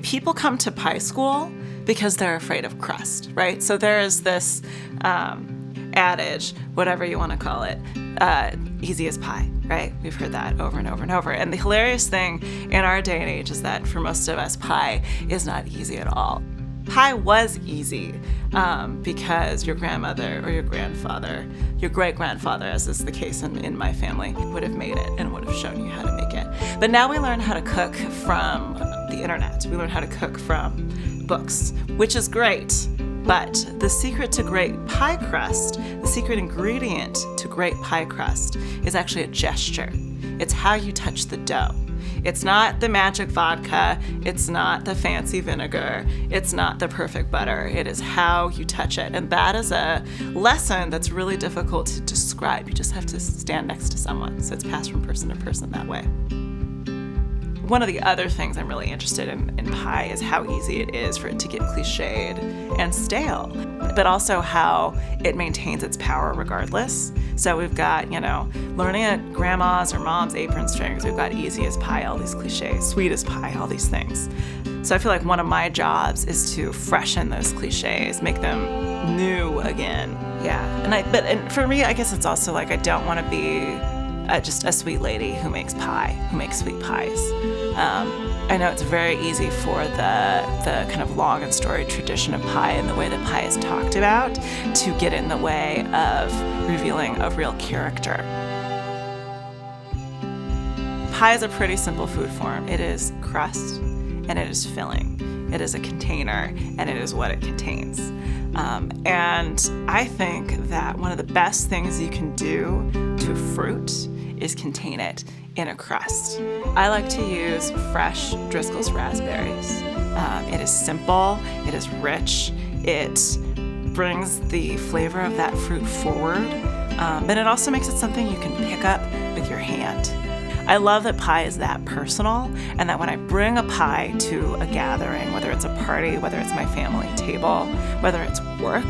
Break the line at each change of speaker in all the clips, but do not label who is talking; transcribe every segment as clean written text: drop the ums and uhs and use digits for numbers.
people come to pie school because they're afraid of crust, right? So there is this adage, whatever you want to call it, easy as pie, right? We've heard that over and over and over. And the hilarious thing in our day and age is that for most of us, pie is not easy at all. Pie was easy because your grandmother or your grandfather, your great-grandfather, as is the case in my family, would have made it and would have shown you how to make it. But now we learn how to cook from the internet. We learn how to cook from books, which is great. But the secret to great pie crust, the secret ingredient to great pie crust is actually a gesture. It's how you touch the dough. It's not the magic vodka, it's not the fancy vinegar, it's not the perfect butter. It is how you touch it. And that is a lesson that's really difficult to describe. You just have to stand next to someone. So it's passed from person to person that way. One of the other things I'm really interested in pie is how easy it is for it to get cliched and stale, but also how it maintains its power regardless. So we've got, learning at grandma's or mom's apron strings. We've got easy as pie, all these cliches, sweet as pie, all these things. So I feel like one of my jobs is to freshen those cliches, make them new again. Yeah, and for me, I guess it's also like I don't want to be just a sweet lady who makes sweet pies. I know it's very easy for the kind of long and storied tradition of pie and the way that pie is talked about to get in the way of revealing a real character. Pie is a pretty simple food form. It is crust and it is filling. It is a container and it is what it contains. And I think that one of the best things you can do to fruit is contain it in a crust. I like to use fresh Driscoll's raspberries. It is simple, it is rich, it brings the flavor of that fruit forward, but it also makes it something you can pick up with your hand. I love that pie is that personal, and that when I bring a pie to a gathering, whether it's a party, whether it's my family table, whether it's work,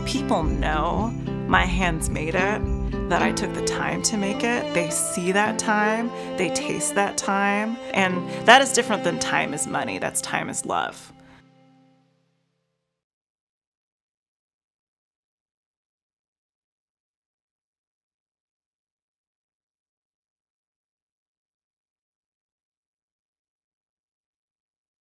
people know my hands made it, that I took the time to make it. They see that time, they taste that time, and that is different than time is money. That's time is love.